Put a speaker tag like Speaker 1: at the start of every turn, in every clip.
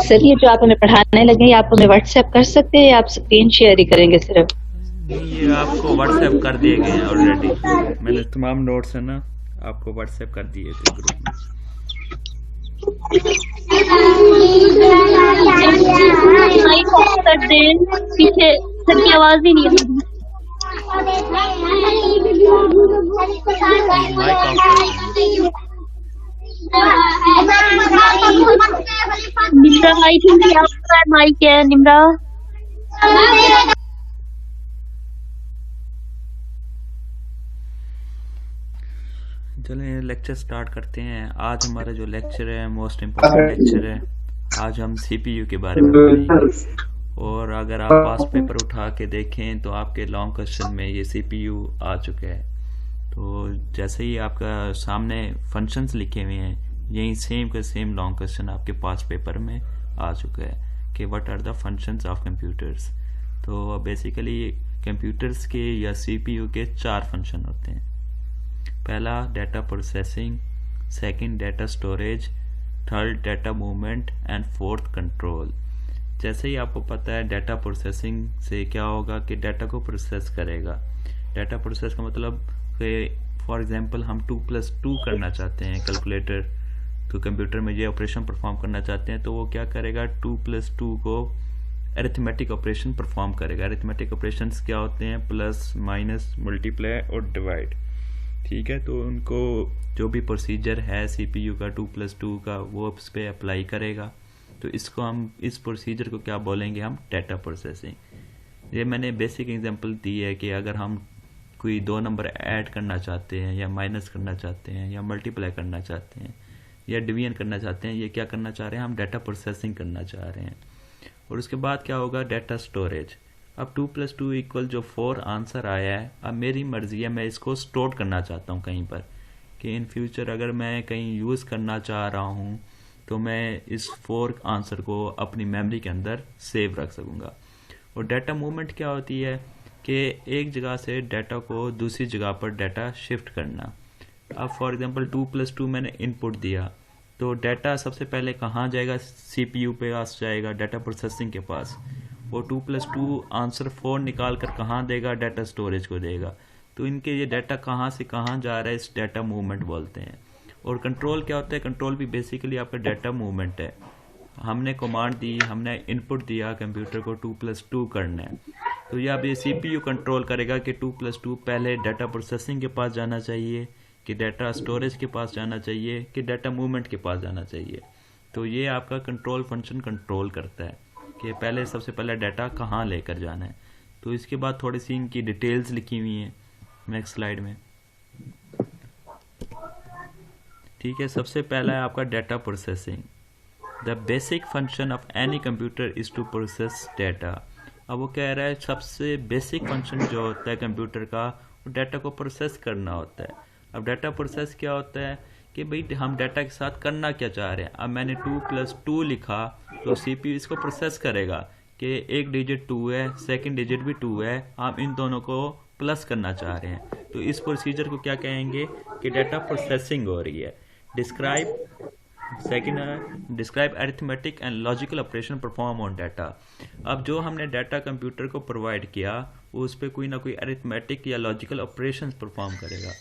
Speaker 1: Sir ये जो आप हमें पढ़ाने लगे हैं, आप हमें व्हाट्सएप कर सकते हैं या आप स्क्रीन शेयर ही करेंगे सिर्फ?
Speaker 2: नहीं, ये आपको व्हाट्सएप कर दिए गए हैं ऑलरेडी। मैंने तमाम नोट्स है ना आपको व्हाट्सएप कर दिए थे ग्रुप में।
Speaker 3: माइक ऑफ कर दें, पीछे सर की आवाज ही नहीं आ रही।
Speaker 2: जी माइक ऑफ कर दीजिए।
Speaker 3: निम्रा आई थिंक आपका माइक है निम्रा।
Speaker 2: चलें लेक्चर स्टार्ट करते हैं। आज हमारा जो लेक्चर है मोस्ट इम्पोर्टेंट लेक्चर है। आज हम सीपीयू के बारे में पढ़ेंगे, और अगर आप पास पेपर उठा के देखें तो आपके लॉन्ग क्वेश्चन में ये सीपीयू आ चुका है। तो जैसे ही आपका सामने फंक्शंस लिखे हुए हैं, यही सेम का सेम लॉन्ग क्वेश्चन आपके पास पेपर में आ चुका है कि what are the functions of computers. तो बेसिकली कंप्यूटर्स के या सीपीयू के 4 फंक्शन होते हैं। पहला data processing, second data storage, third data movement and fourth control. जैसे ही आपको पता है डाटा प्रोसेसिंग से क्या होगा कि डाटा को प्रोसेस करेगा। डाटा प्रोसेस का मतलब कि फॉर एग्जांपल हम 2+2 करना चाहते हैं कैलकुलेटर, तो कंप्यूटर में ये ऑपरेशन परफॉर्म करना चाहते हैं, तो वो क्या करेगा 2+2 को अरिथमेटिक ऑपरेशन परफॉर्म करेगा। अरिथमेटिक ऑपरेशंस क्या होते हैं? प्लस, माइनस, मल्टीप्लाई और डिवाइड। ठीक है, तो उनको जो भी प्रोसीजर है सीपीयू का 2+2 का वो उस पर अप्लाई करेगा। तो इसको हम इस प्रोसीजर को क्या बोलेंगे? हम डाटा प्रोसेसिंग। ये मैंने बेसिक एग्जांपल दी है कि अगर हम कोई 2 नंबर ऐड करना चाहते हैं या माइनस करना चाहते हैं या मल्टीप्लाई करना चाहते हैं या डिवीजन करना चाहते हैं, ये क्या करना चाह रहे हैं? हम डाटा प्रोसेसिंग करना चाह रहे हैं। और उसके बाद क्या होगा? Data storage. अब 2+2 इक्वल जो 4 आंसर आया है, अब मेरी मर्जी है, मैं इसको स्टोर करना चाहता हूँ कहीं पर, कि इन फ्यूचर अगर मैं कहीं यूज़ करना चाह रहा हूँ तो मैं इस 4 आंसर को अपनी मेमोरी के अंदर सेव रख सकूँगा। और डाटा मूवमेंट क्या होती है कि एक जगह से डाटा को दूसरी जगह पर डाटा शिफ्ट करना। अब फॉर एग्जांपल 2+2 मैंने इनपुट दिया, तो डाटा सबसे पहले कहाँ जाएगा? सीपीयू पे पास जाएगा, डाटा प्रोसेसिंग के पास। वो 2+2 आंसर 4 निकाल कर कहाँ देगा? डाटा स्टोरेज को देगा। तो इनके ये डाटा कहाँ से कहाँ जा रहा है, इस डाटा मूवमेंट बोलते हैं। और कंट्रोल क्या होता है? कंट्रोल भी बेसिकली आपका डाटा मूवमेंट है। हमने कमांड दी, हमने इनपुट दिया कंप्यूटर को 2+2 करना है, तो ये अब ये सीपीयू कंट्रोल करेगा कि 2+2 पहले डाटा प्रोसेसिंग के पास जाना चाहिए, कि डाटा स्टोरेज के पास जाना चाहिए, कि डाटा मूवमेंट के पास जाना चाहिए। तो ये आपका कंट्रोल फंक्शन कंट्रोल करता है कि पहले सबसे पहले डाटा कहाँ लेकर जाना है। तो इसके बाद थोड़ी सी इनकी डिटेल्स लिखी हुई हैं नेक्स्ट स्लाइड में। ठीक है, सबसे पहला है आपका data processing. The basic function of any computer is to process data. अब वो कह रहा है सबसे बेसिक फंक्शन जो होता है कंप्यूटर का, वो डाटा को प्रोसेस करना होता है। अब डाटा प्रोसेस क्या होता है कि भाई हम डाटा के साथ करना क्या चाह रहे हैं। अब मैंने 2+2 लिखा, तो सीपीयू इसको प्रोसेस करेगा कि एक डिजिट 2 है, सेकंड डिजिट भी 2 है, हम इन दोनों को प्लस करना चाह रहे हैं। तो इस प्रोसीजर को क्या कहेंगे कि डाटा प्रोसेसिंग हो रही है। Describe arithmetic and logical operation perform on data. अब जो हमने डाटा कंप्यूटर को प्रोवाइड किया, वो उस पर कोई ना कोई अरिथमेटिक या लॉजिकल ऑपरेशंस परफॉर्म करेगा।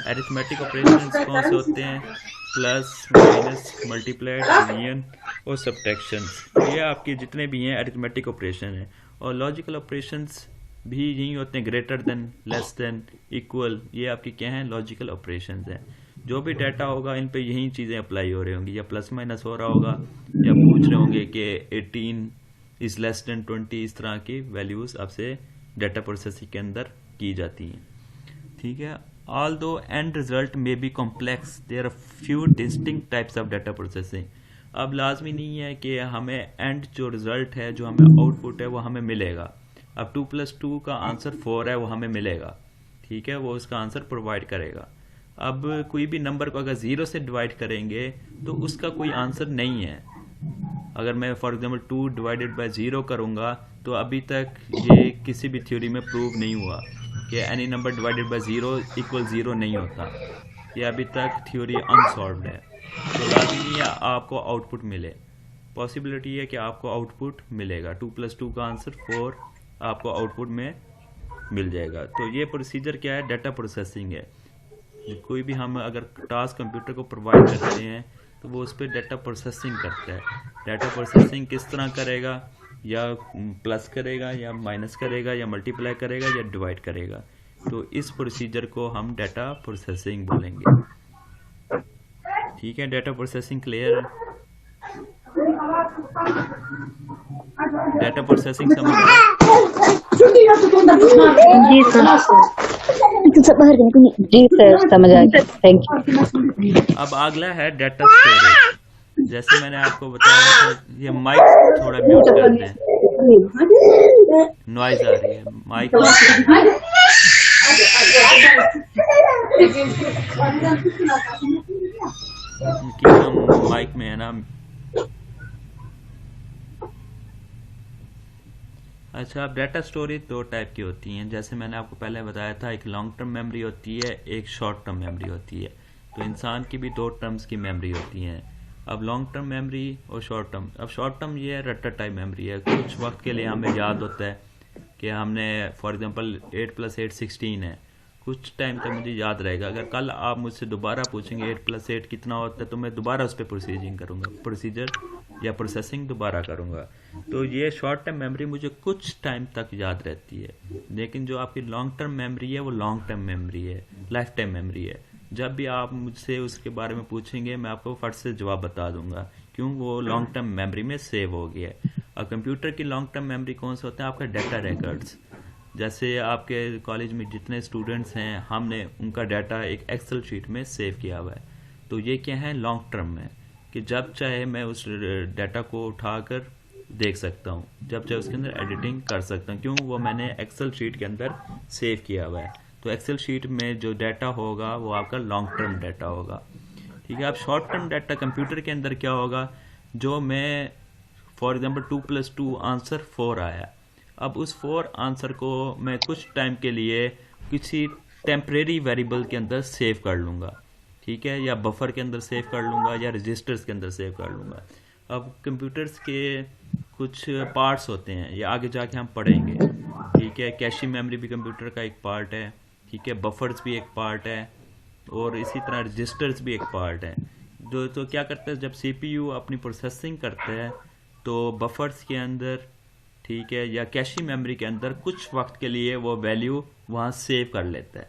Speaker 2: अरिथमेटिक ऑपरेशंस कौन से होते हैं? प्लस, माइनस, मल्टीप्लाई, डिवीजन और सब्ट्रैक्शन। ये आपके जितने भी हैं अरिथमेटिक ऑपरेशन हैं। और लॉजिकल ऑपरेशंस भी यही होते हैं, greater than, less than, equal. ये आपके क्या हैं? लॉजिकल ऑपरेशंस हैं। जो भी डाटा होगा इन पे यही चीज़ें अप्लाई हो रही होंगी, या प्लस माइनस हो रहा होगा, या पूछ रहे होंगे कि 18 इज़ लेस देन 20। इस तरह की वैल्यूज़ आपसे डाटा प्रोसेसिंग के अंदर की जाती हैं। ठीक है, although end result may be complex, there are few distinct types of data processing। अब लाजमी नहीं है कि हमें एंड जो रिज़ल्ट है, जो हमें आउटपुट है, वो हमें मिलेगा। अब 2+2 का आंसर 4 है, वो हमें मिलेगा, ठीक है, वो उसका आंसर प्रोवाइड करेगा। अब कोई भी नंबर को अगर 0 से डिवाइड करेंगे तो उसका कोई आंसर नहीं है। अगर मैं फॉर एग्जांपल 2 डिवाइडेड बाय 0 करूँगा तो अभी तक ये किसी भी थ्योरी में प्रूव नहीं हुआ कि any number divided by 0 equal 0 नहीं होता। ये अभी तक थ्योरी अनसॉल्व्ड है। तो लाजमी नहीं है आपको आउटपुट मिले, पॉसिबिलिटी है कि आपको आउटपुट मिलेगा। 2+2 का आंसर 4 आपको आउटपुट में मिल जाएगा। तो ये प्रोसीजर क्या है? डाटा प्रोसेसिंग है। कोई भी हम अगर टास्क कंप्यूटर को प्रोवाइड करते हैं तो वो उस पर डाटा प्रोसेसिंग करता है। डाटा प्रोसेसिंग किस तरह करेगा? या प्लस करेगा, या माइनस करेगा, या मल्टीप्लाई करेगा, या डिवाइड करेगा। तो इस प्रोसीजर को हम डाटा प्रोसेसिंग बोलेंगे, ठीक है। डाटा प्रोसेसिंग क्लियर है? डाटा प्रोसेसिंग समझ रहे हैं?
Speaker 1: जी सर, जी सर, समझ आ गया, थैंक यू।
Speaker 2: अब अगला है डाटा स्टोरेज। जैसे मैंने आपको बताया था, ये माइक थोड़ा म्यूट करते हैं, नॉइज आ रही है, माइक कि हम माइक में है ना। अच्छा, अब डाटा स्टोरेज 2 टाइप की होती हैं। जैसे मैंने आपको पहले बताया था, एक लॉन्ग टर्म मेमोरी होती है, एक शॉर्ट टर्म मेमोरी होती है। तो इंसान की भी 2 टर्म्स की मेमोरी होती हैं। अब लॉन्ग टर्म मेमोरी और शॉर्ट टर्म। अब शॉर्ट टर्म ये है, रट्टा टाइप मेमोरी है। कुछ वक्त के लिए हमें याद होता है कि हमने फॉर एग्जांपल 8 + 8 16 है, कुछ टाइम तक मुझे याद रहेगा। अगर कल आप मुझसे दोबारा पूछेंगे 8 + 8 कितना होता है, तो मैं दोबारा उस पर प्रोसीजर या प्रोसेसिंग दोबारा करूँगा। तो ये शॉर्ट टर्म मेमोरी मुझे कुछ टाइम तक याद रहती है। लेकिन जो आपकी लॉन्ग टर्म मेमोरी है, वो लॉन्ग टर्म मेमोरी है, लाइफ टाइम मेमोरी है। जब भी आप मुझसे उसके बारे में पूछेंगे, मैं आपको फट से जवाब बता दूंगा, क्यों? वो लॉन्ग टर्म मेमोरी में सेव हो गया है। और कंप्यूटर की लॉन्ग टर्म मेमोरी कौन से होते हैं? आपका डाटा रिकॉर्ड्स। जैसे आपके कॉलेज में जितने स्टूडेंट्स हैं, हमने उनका डाटा एक एक्सेल शीट में सेव किया हुआ है। तो ये क्या है? लॉन्ग टर्म में, कि जब चाहे मैं उस डाटा को उठाकर देख सकता हूँ, जब चाहे उसके अंदर एडिटिंग कर सकता हूँ। क्यों? वो मैंने एक्सेल शीट के अंदर सेव किया हुआ है। तो एक्सेल शीट में जो डाटा होगा वो आपका लॉन्ग टर्म डाटा होगा, ठीक है। अब शॉर्ट टर्म डाटा कंप्यूटर के अंदर क्या होगा? जो मैं फॉर एग्जांपल 2+2 आंसर 4 आया, अब उस 4 आंसर को मैं कुछ टाइम के लिए किसी टेम्परेरी वेरिएबल के अंदर सेव कर लूँगा, ठीक है, या बफर के अंदर सेव कर लूँगा, या रजिस्टर्स के अंदर सेव कर लूँगा। अब कंप्यूटर्स के कुछ पार्ट्स होते हैं, ये आगे जाके हम पढ़ेंगे, ठीक है। कैशी मेमोरी भी कंप्यूटर का एक पार्ट है, ठीक है। बफर्स भी एक पार्ट है, और इसी तरह रजिस्टर्स भी एक पार्ट है। तो क्या करता है, जब सीपीयू अपनी प्रोसेसिंग करते हैं तो बफर्स के अंदर, ठीक है, या कैशी मेमोरी के अंदर कुछ वक्त के लिए वो वैल्यू वहाँ सेव कर लेता है।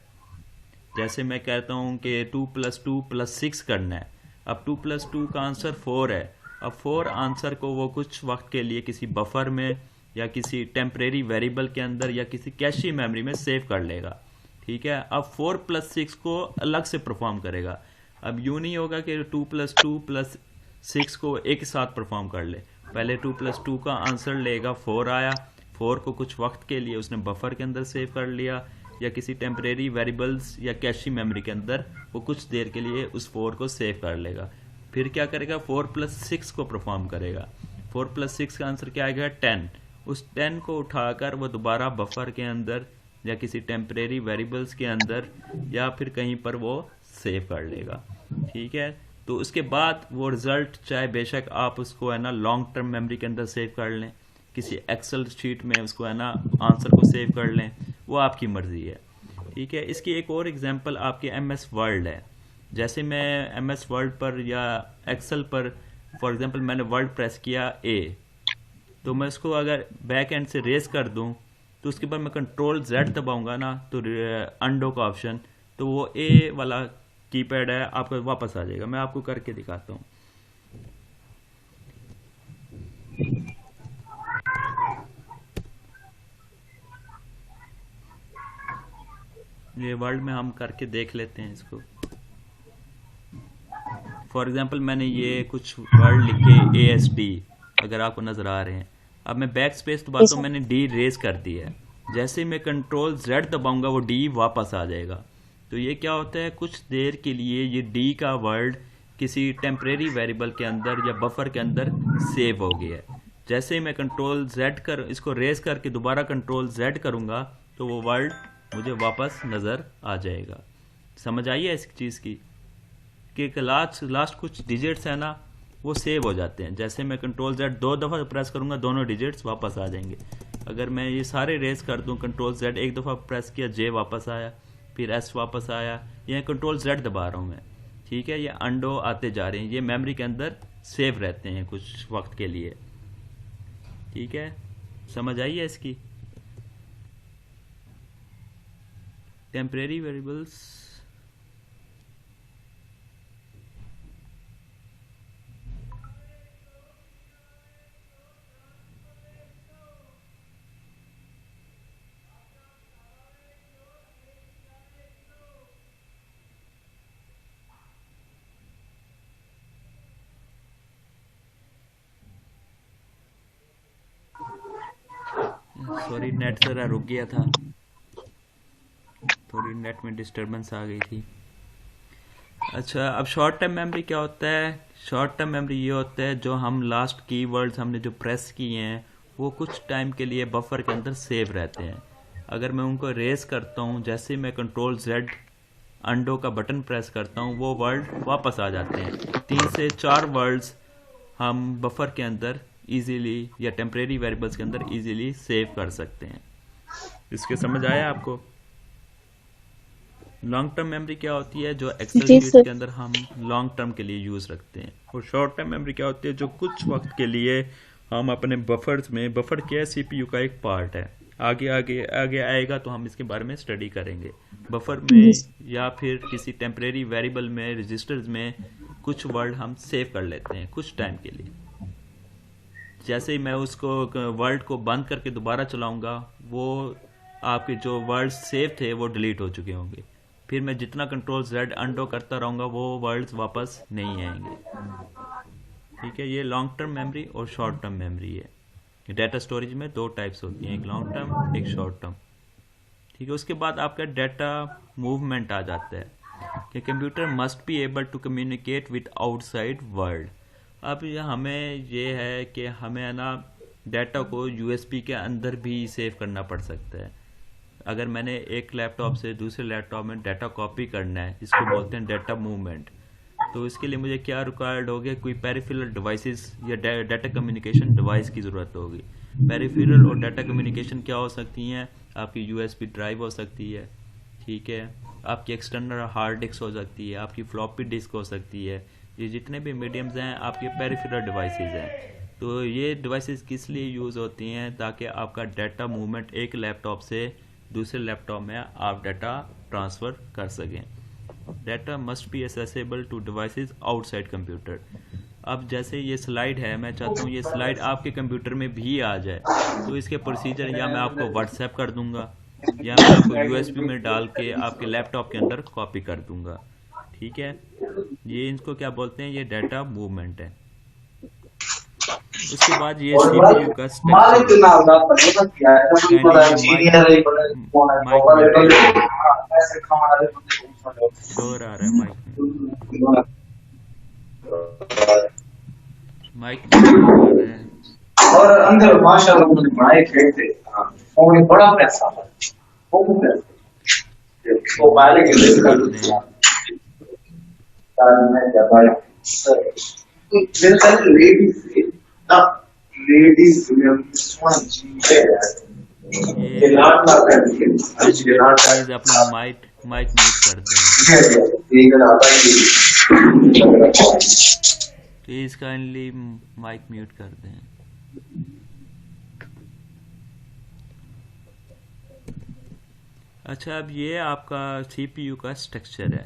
Speaker 2: जैसे मैं कहता हूँ कि 2+2 + 6 करना है। अब 2+2 का आंसर 4 है। अब 4 आंसर को वो कुछ वक्त के लिए किसी बफर में या किसी टेम्परेरी वेरिएबल के अंदर या किसी कैशी मेमोरी में सेव कर लेगा, ठीक है। अब 4 + 6 को अलग से परफॉर्म करेगा। अब यूँ नहीं होगा कि 2+2 + 6 को एक साथ परफॉर्म कर ले। पहले 2+2 का आंसर लेगा, 4 आया, 4 को कुछ वक्त के लिए उसने बफर के अंदर सेव कर लिया, या किसी टेम्परेरी वेरिएबल्स या कैशी मेमोरी के अंदर वो कुछ देर के लिए उस 4 को सेव कर लेगा। फिर क्या करेगा? 4 + 6 को परफॉर्म करेगा। 4 + 6 का आंसर क्या आएगा? 10। उस 10 को उठाकर वो दोबारा बफर के अंदर या किसी टेम्परेरी वेरिएबल्स के अंदर या फिर कहीं पर वो सेव कर लेगा, ठीक है। तो उसके बाद वो रिजल्ट, चाहे बेशक आप उसको है ना लॉन्ग टर्म मेमोरी के अंदर सेव कर लें, किसी एक्सेल शीट में उसको है ना आंसर को सेव कर लें, वो आपकी मर्जी है, ठीक है। इसकी एक और एग्जांपल आपके MS वर्ड है। जैसे मैं MS वर्ड पर या एक्सेल पर फॉर एग्जांपल मैंने वर्ड प्रेस किया A, तो मैं उसको अगर बैक एंड से रेस कर दूं तो उसके बाद मैं Ctrl+Z दबाऊंगा ना, तो अंडो का ऑप्शन, तो वो A वाला कीपैड है आपका वापस आ जाएगा। मैं आपको करके दिखाता हूँ। ये वर्ल्ड में हम करके देख लेते हैं इसको। फॉर एग्जांपल मैंने ये कुछ वर्ड लिखे ASD, अगर आपको नज़र आ रहे हैं। अब मैं बैक स्पेस दबाता हूँ, मैंने D रेज कर दिया है। जैसे ही मैं कंट्रोल Z दबाऊंगा वो D वापस आ जाएगा। तो ये क्या होता है, कुछ देर के लिए ये D का वर्ड किसी टेम्परेरी वेरिएबल के अंदर या बफर के अंदर सेव हो गया है। जैसे ही मैं कंट्रोल Z कर इसको रेज करके दोबारा कंट्रोल Z करूँगा तो वो वर्ड मुझे वापस नज़र आ जाएगा। समझ आई है इस चीज़ की कि लास्ट कुछ डिजिट्स है ना वो सेव हो जाते हैं। जैसे मैं कंट्रोल Z 2 दफ़ा प्रेस करूँगा दोनों डिजिट्स वापस आ जाएंगे। अगर मैं ये सारे रेस कर दूँ, कंट्रोल Z एक दफ़ा प्रेस किया, J वापस आया, फिर S वापस आया, ये कंट्रोल Z दबा रहा हूँ मैं, ठीक है। ये अंडो आते जा रहे हैं, ये मेमोरी के अंदर सेव रहते हैं कुछ वक्त के लिए, ठीक है। समझ आई है इसकी। टेम्परेरी वेरिएबल्स सॉरी नेट ज़रा रुक गया था, थोड़ी नेट में डिस्टरबेंस आ गई थी। अच्छा, अब शॉर्ट टर्म मेमोरी क्या होता है? शॉर्ट टर्म मेमोरी ये होता है जो हम लास्ट कीवर्ड्स हमने जो प्रेस किए हैं वो कुछ टाइम के लिए बफर के अंदर सेव रहते हैं। अगर मैं उनको रेस करता हूँ, जैसे मैं कंट्रोल Z अंडो का बटन प्रेस करता हूँ, वो वर्ड वापस आ जाते हैं। 3 से 4 वर्ड्स हम बफर के अंदर इजीली या टेम्परेरी वेरिएबल्स के अंदर इजीली सेव कर सकते हैं। इसके समझ आया आपको? लॉन्ग टर्म मेमोरी क्या होती है? जो एक्सेल शीट के अंदर हम लॉन्ग टर्म के लिए यूज़ रखते हैं। और शॉर्ट टर्म मेमोरी क्या होती है? जो कुछ वक्त के लिए हम अपने बफर्स में, बफर क्या है? CPU का एक पार्ट है। आगे आगे आगे आएगा तो हम इसके बारे में स्टडी करेंगे। बफर में या फिर किसी टेम्परेरी वेरिएबल में, रजिस्टर्स में कुछ वर्ड हम सेव कर लेते हैं कुछ टाइम के लिए। जैसे ही मैं उसको वर्ड को बंद करके दोबारा चलाऊंगा, वो आपके जो वर्ड सेव थे वो डिलीट हो चुके होंगे। फिर मैं जितना कंट्रोल Z अंडो करता रहूँगा वो वर्ड्स वापस नहीं आएंगे, ठीक है। ये लॉन्ग टर्म मेमोरी और शॉर्ट टर्म मेमोरी है। डाटा स्टोरेज में 2 टाइप्स होती हैं, एक लॉन्ग टर्म, एक शॉर्ट टर्म, ठीक है। उसके बाद आपका डाटा मूवमेंट आ जाता है कि computer must be able to communicate with outside world. अब हमें ये है कि हमें ना डाटा को USB के अंदर भी सेव करना पड़ सकता है। अगर मैंने एक लैपटॉप से दूसरे लैपटॉप में डाटा कॉपी करना है, इसको बोलते हैं डाटा मूवमेंट, तो इसके लिए मुझे क्या रिक्वायर्ड होगी? कोई पेरिफेरल डिवाइसेस या डाटा कम्युनिकेशन डिवाइस की ज़रूरत होगी। पेरिफेरल और डाटा कम्युनिकेशन क्या हो सकती हैं? आपकी USB ड्राइव हो सकती है, ठीक है, आपकी एक्सटर्नल हार्ड डिस्क हो सकती है, आपकी फ्लॉपी डिस्क हो सकती है। ये जितने भी मीडियम्स हैं आपके पेरिफेरल डिवाइसेस हैं। तो ये डिवाइसेस किस लिए यूज़ होती हैं? ताकि आपका डाटा मूवमेंट एक लैपटॉप से दूसरे लैपटॉप में आप डाटा ट्रांसफ़र कर सकें। Data must be accessible to devices outside computer. अब जैसे ये स्लाइड है, मैं चाहता हूँ ये स्लाइड आपके कंप्यूटर में भी आ जाए, तो इसके प्रोसीजर या मैं आपको व्हाट्सएप कर दूंगा या मैं आपको USB में डाल के आपके लैपटॉप के अंदर कॉपी कर दूंगा, ठीक है। ये इनको क्या बोलते हैं? ये डाटा मूवमेंट है। उसके बाद ये CPU का शोर आ रहा है माइक में
Speaker 4: और अंदर माशाल्लाह मुझे बनाए खेलते और ये बड़ा पैसा वो मोबाइल के लिए करते हैं मैं क्या भाई सर लेडीज
Speaker 2: अपना माइक म्यूट करते हैं, प्लीज काइंडली माइक म्यूट कर दें। अच्छा, अब ये आपका CPU का स्ट्रक्चर है।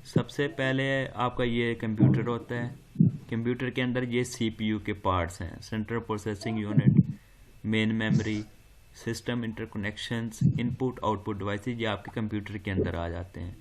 Speaker 2: सबसे पहले आपका ये कंप्यूटर होता है। कंप्यूटर के अंदर ये CPU के पार्ट्स हैं, central processing unit, main memory, system interconnections, input output devices, ये आपके कंप्यूटर के अंदर आ जाते हैं।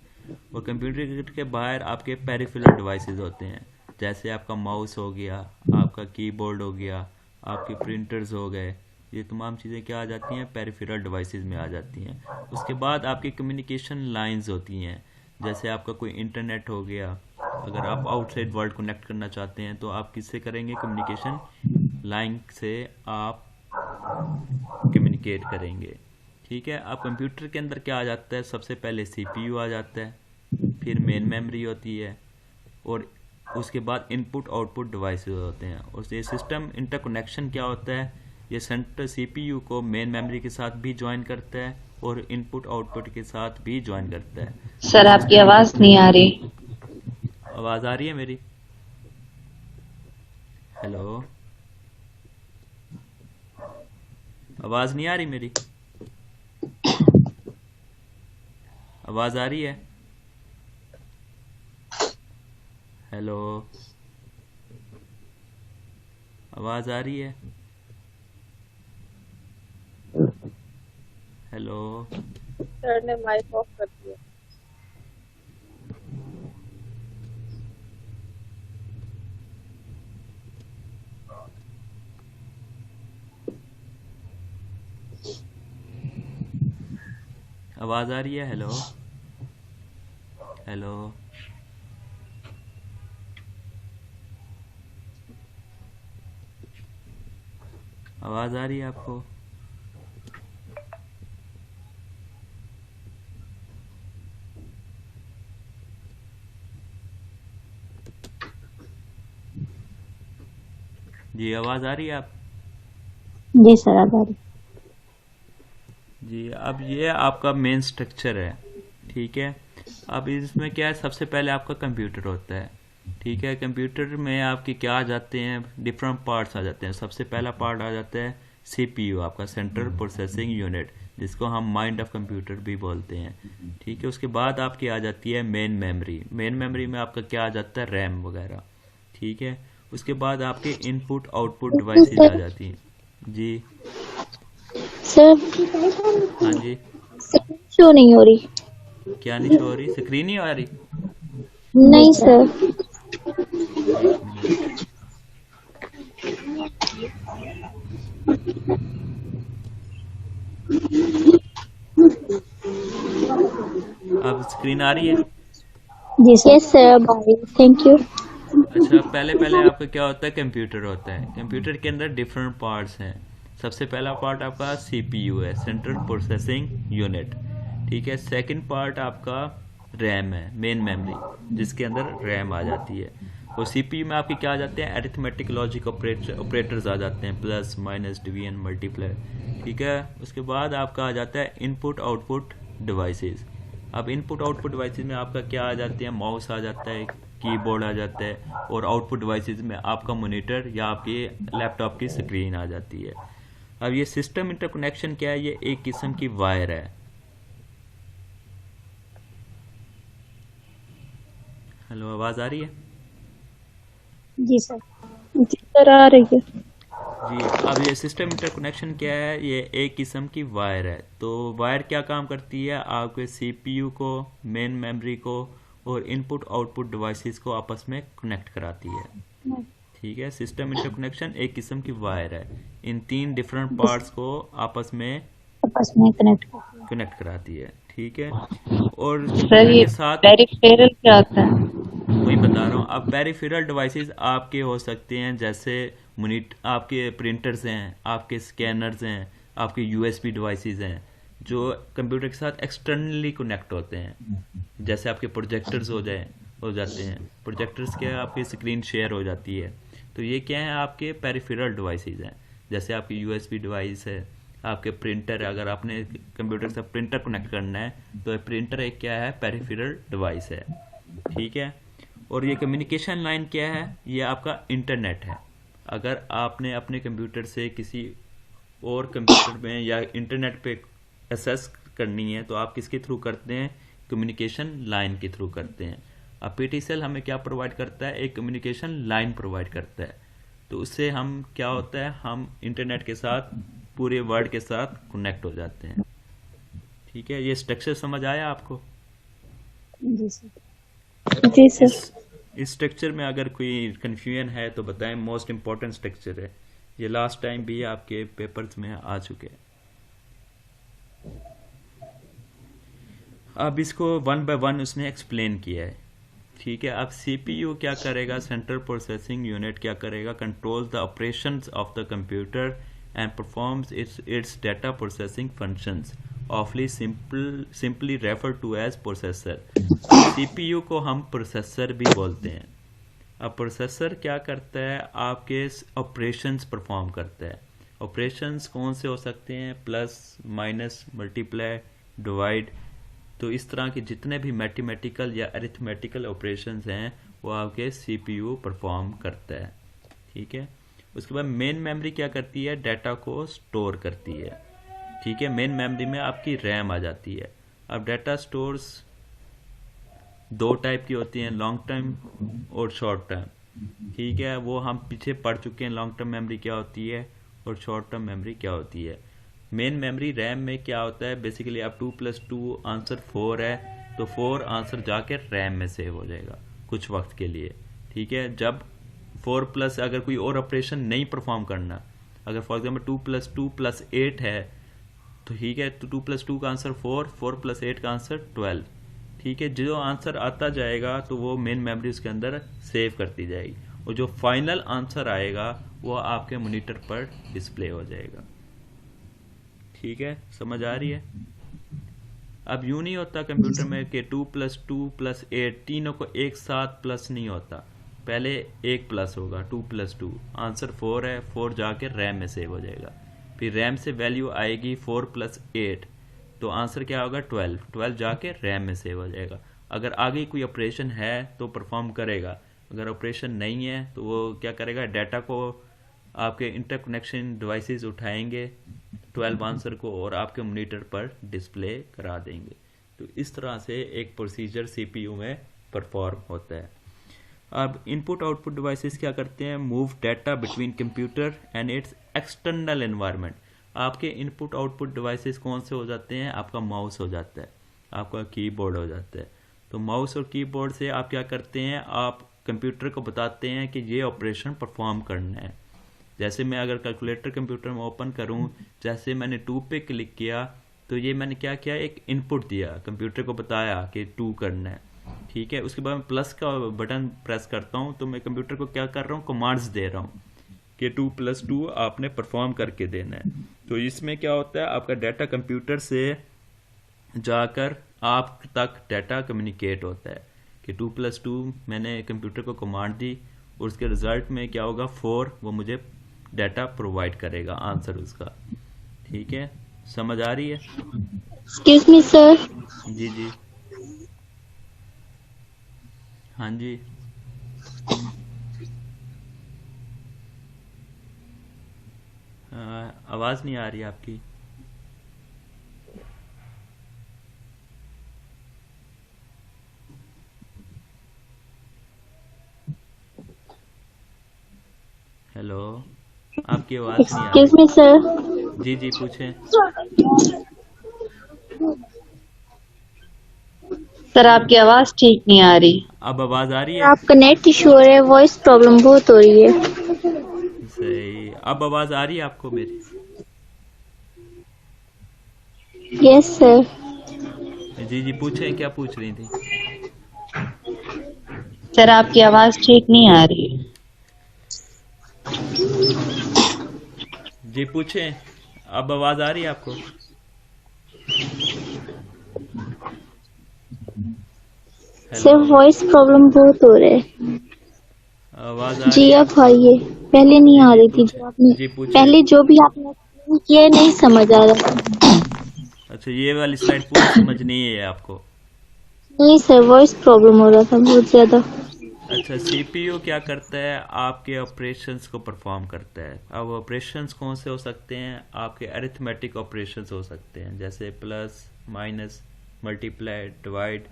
Speaker 2: और कंप्यूटर के बाहर आपके पेरिफेरल डिवाइसेस होते हैं, जैसे आपका माउस हो गया, आपका कीबोर्ड हो गया, आपके प्रिंटर्स हो गए, ये तमाम चीज़ें क्या आ जाती हैं, पेरिफेरल डिवाइसेस में आ जाती हैं। उसके बाद आपकी कम्युनिकेशन लाइंस होती हैं, जैसे आपका कोई इंटरनेट हो गया, अगर आप आउटसाइड वर्ल्ड कनेक्ट करना चाहते हैं तो आप किससे करेंगे, कम्युनिकेशन लाइन से आप कम्युनिकेट करेंगे। ठीक है, अब कंप्यूटर के अंदर क्या आ जाता है, सबसे पहले सीपीयू आ जाता है, फिर मेन मेमोरी होती है, और उसके बाद इनपुट आउटपुट डिवाइसेस होते हैं। और ये सिस्टम इंटरकनेक्शन क्या होता है, ये सेंटर सीपीयू को मेन मेमोरी के साथ भी ज्वाइन करता है और इनपुट आउटपुट के साथ भी ज्वाइन करता है।
Speaker 1: सर आपकी आवाज नहीं आ रही।
Speaker 2: आवाज़ आ रही है मेरी? हेलो, आवाज़ नहीं आ रही मेरी? आवाज़ आ रही है? हेलो, आवाज़ आ रही है? हेलो,
Speaker 5: सर ने माइक ऑफ कर दिया।
Speaker 2: आवाज़ आ रही है? हेलो, हेलो, आवाज़ आ रही है आपको? जी, आवाज़ आ रही है आप?
Speaker 3: जी सर अब आ रही।
Speaker 2: जी, अब ये आपका मेन स्ट्रक्चर है। ठीक है, अब इसमें क्या है, सबसे पहले आपका कंप्यूटर होता है। ठीक है, कंप्यूटर में आपके क्या आ जाते हैं, डिफरेंट पार्ट्स आ जाते हैं। सबसे पहला पार्ट आ जाता है सीपीयू, आपका सेंट्रल प्रोसेसिंग यूनिट, जिसको हम माइंड ऑफ कंप्यूटर भी बोलते हैं। ठीक है, उसके बाद आपकी आ जाती है मेन मेमोरी। मेन मेमोरी में आपका क्या आ जाता है, रैम वगैरह। ठीक है, उसके बाद आपके इनपुट आउटपुट डिवाइसेस आ जाती हैं। जी
Speaker 3: सर
Speaker 2: हाँ जी,
Speaker 3: शो नहीं हो रही।
Speaker 2: क्या नहीं शो हो रही, स्क्रीन नहीं आ रही?
Speaker 3: नहीं सर।
Speaker 2: एक मिनट, अब स्क्रीन आ रही है?
Speaker 3: जी सर। यस सर अब आ रही। Thank you.
Speaker 2: अच्छा, पहले पहले आपका क्या होता है, कंप्यूटर होता है। कंप्यूटर के अंदर डिफरेंट पार्ट्स हैं। सबसे पहला पार्ट आपका सीपीयू है, सेंट्रल प्रोसेसिंग यूनिट। ठीक है, सेकंड पार्ट आपका रैम है, मेन मेमोरी, जिसके अंदर रैम आ जाती है। और सीपीयू में आपके क्या आ जाते हैं, अरिथमेटिक लॉजिक ऑपरेटर्स आ जाते हैं, प्लस माइनस डिवीजन मल्टीप्लाई। ठीक है, उसके बाद आपका आ जाता है इनपुट आउटपुट डिवाइसेस। अब इनपुट आउटपुट डिवाइसेस में आपका क्या आ जाते हैं, माउस आ जाता है, कीबोर्ड आ जाता है, और आउटपुट डिवाइसेस में आपका मॉनिटर या आपके लैपटॉप की स्क्रीन आ जाती है। अब ये सिस्टम इंटरकनेक्शन क्या है, ये एक किस्म की वायर है। हेलो, आवाज़ आ रही है?
Speaker 3: जी सर।
Speaker 5: जी सर आ रही है।
Speaker 2: जी, अब ये सिस्टम इंटरकनेक्शन क्या है, ये एक किस्म की वायर है। तो वायर क्या काम करती है, आपके सीपीयू को, मेन मेमोरी को और इनपुट आउटपुट डिवाइसेस को आपस में कनेक्ट कराती है। ठीक है, सिस्टम इंटरकनेक्शन एक किस्म की वायर है, इन तीन डिफरेंट पार्ट्स को आपस में
Speaker 3: आपस में
Speaker 2: कनेक्ट कराती है। ठीक है, और
Speaker 1: सर
Speaker 2: कंप्यूटर
Speaker 1: ये
Speaker 2: के साथ
Speaker 1: पेरिफेरल क्या होता है?
Speaker 2: वही बता रहा हूँ। अब पेरिफेरल डिवाइसेस आपके हो सकते हैं, जैसे आपके प्रिंटर्स हैं, आपके स्कैनर्स हैं, आपके यूएसबी डिवाइसेस हैं, जो कंप्यूटर के साथ एक्सटर्नली कनेक्ट होते हैं। जैसे आपके प्रोजेक्टर्स हो जाते हैं। प्रोजेक्टर्स क्या है, आपकी स्क्रीन शेयर हो जाती है। तो ये क्या है, आपके पेरिफेरल डिवाइसेस हैं। जैसे आपकी यूएसबी डिवाइस है, आपके प्रिंटर, अगर आपने कंप्यूटर से प्रिंटर कनेक्ट करना है तो प्रिंटर एक क्या है, पेरिफेरल डिवाइस है। ठीक है, और ये कम्युनिकेशन लाइन क्या है, ये आपका इंटरनेट है। अगर आपने अपने कंप्यूटर से किसी और कंप्यूटर में या इंटरनेट पे एक्सेस करनी है तो आप किसके थ्रू करते हैं, कम्युनिकेशन लाइन के थ्रू करते हैं। अब पीटीसीएल हमें क्या प्रोवाइड करता है, एक कम्युनिकेशन लाइन प्रोवाइड करता है। तो उससे हम क्या होता है, हम इंटरनेट के साथ, पूरे वर्ल्ड के साथ कनेक्ट हो जाते हैं। ठीक है, ये स्ट्रक्चर समझ आया आपको?
Speaker 3: जी सर।
Speaker 5: जी सर।
Speaker 2: इस स्ट्रक्चर में अगर कोई कन्फ्यूजन है तो बताएं, मोस्ट इम्पोर्टेंट स्ट्रक्चर है ये, लास्ट टाइम भी आपके पेपर्स में आ चुके हैं। अब इसको वन बाय वन उसने एक्सप्लेन किया है, ठीक है। अब सीपीयू क्या करेगा, सेंट्रल प्रोसेसिंग यूनिट क्या करेगा, controls the operations of the computer and performs its data processing functions, ऑफली simply refer to as processor. CPU को हम प्रोसेसर भी बोलते हैं। अब प्रोसेसर क्या करता है, आपके ऑपरेशंस परफॉर्म करता है। ऑपरेशंस कौन से हो सकते हैं, प्लस, माइनस, मल्टीप्लाई, डिवाइड, तो इस तरह के जितने भी मैथमेटिकल या अरिथमेटिकल ऑपरेशंस हैं वो आपके सीपीयू परफॉर्म करता है, ठीक है। उसके बाद मेन मेमोरी क्या करती है, डाटा को स्टोर करती है, ठीक है। मेन मेमोरी में आपकी रैम आ जाती है। अब डाटा स्टोर्स दो टाइप की होती हैं, लॉन्ग टर्म और शॉर्ट टर्म, ठीक है। वो हम पीछे पढ़ चुके हैं, लॉन्ग टर्म मेमोरी क्या होती है और शॉर्ट टर्म मेमोरी क्या होती है। मेन मेमोरी रैम में क्या होता है, बेसिकली अब 2+2 आंसर 4 है तो 4 आंसर जाके रैम में सेव हो जाएगा कुछ वक्त के लिए, ठीक है। जब 4+ अगर कोई और ऑपरेशन नहीं परफॉर्म करना, अगर फॉर एग्जाम्पल 2+2+8 है तो ठीक है, तो 2+2 का आंसर 4, 4+8 का आंसर 12, ठीक है। जो आंसर आता जाएगा तो वो मेन मेमोरी उसके अंदर सेव करती जाएगी और जो फाइनल आंसर आएगा वो आपके मॉनिटर पर डिस्प्ले हो जाएगा, ठीक है। समझ आ रही है। अब यूं नहीं होता कंप्यूटर में कि 2+2+8 तीनों को एक साथ प्लस नहीं होता, पहले एक प्लस होगा 2+2, आंसर 4 है, 4 जाके रैम में सेव हो जाएगा, फिर रैम से वैल्यू आएगी 4+8 तो आंसर क्या होगा 12, 12 जाके रैम में सेव हो जाएगा। अगर आगे कोई ऑपरेशन है तो परफॉर्म करेगा, अगर ऑपरेशन नहीं है तो वो क्या करेगा, डाटा को आपके इंटरकनेक्शन डिवाइसेस उठाएंगे 12 आंसर को और आपके मॉनिटर पर डिस्प्ले करा देंगे। तो इस तरह से एक प्रोसीजर सीपीयू में परफॉर्म होता है। अब इनपुट आउटपुट डिवाइसेस क्या करते हैं, move data between computer and it's external environment. आपके इनपुट आउटपुट डिवाइसेस कौन से हो जाते हैं, आपका माउस हो जाता है, आपका कीबोर्ड हो जाता है। तो माउस और कीबोर्ड से आप क्या करते हैं, आप कंप्यूटर को बताते हैं कि ये ऑपरेशन परफॉर्म करना है। जैसे मैं अगर कैलकुलेटर कंप्यूटर में ओपन करूं, जैसे मैंने 2 पे क्लिक किया तो ये मैंने क्या किया, एक इनपुट दिया, कंप्यूटर को बताया कि 2 करना है, ठीक है। उसके बाद मैं प्लस का बटन प्रेस करता हूं तो मैं कंप्यूटर को क्या कर रहा हूं, कमांड्स दे रहा हूं कि 2+2 आपने परफॉर्म करके देना है। तो इसमें क्या होता है, आपका डाटा कंप्यूटर से जाकर आप तक डाटा कम्युनिकेट होता है कि 2+2 मैंने कंप्यूटर को कमांड दी और उसके रिजल्ट में क्या होगा 4, वो मुझे डाटा प्रोवाइड करेगा आंसर उसका, ठीक है। समझ आ रही है।
Speaker 3: Excuse me sir.
Speaker 2: जी जी, हाँ जी। आवाज नहीं आ रही आपकी। हेलो, आपकी आवाज नहीं आ
Speaker 3: एक्सक्यूज मी सर।
Speaker 2: जी जी, पूछें।
Speaker 1: सर आपकी आवाज ठीक नहीं आ रही।
Speaker 2: अब आवाज आ रही है?
Speaker 3: आपका नेट इशू हो रहा है, वॉइस प्रॉब्लम बहुत हो रही है।
Speaker 2: सही, अब आवाज आ रही है आपको मेरी?
Speaker 3: Yes sir.
Speaker 2: जी जी, पूछें, क्या पूछ रही थी?
Speaker 1: सर आपकी आवाज ठीक नहीं आ रही।
Speaker 2: जी पूछें, अब आवाज आ रही है आपको?
Speaker 3: सर वॉइस प्रॉब्लम बहुत हो रहा है।
Speaker 2: आवाज आ
Speaker 3: जी
Speaker 2: रही है?
Speaker 3: अब आइए, पहले नहीं आ रही थी जो आपने,
Speaker 2: जी पूछें।
Speaker 3: पहले जो भी आपने explain किया नहीं समझ आ रहा।
Speaker 2: अच्छा, ये वाली स्लाइड पूरी समझ नहीं है आपको?
Speaker 3: नहीं सर, वॉइस प्रॉब्लम हो रहा था बहुत ज्यादा।
Speaker 2: अच्छा, सीपीयू क्या करता है, आपके ऑपरेशंस को परफॉर्म करता है। अब ऑपरेशंस कौन से हो सकते हैं, आपके अरिथमेटिक ऑपरेशंस हो सकते हैं, जैसे प्लस, माइनस, मल्टीप्लाई, डिवाइड,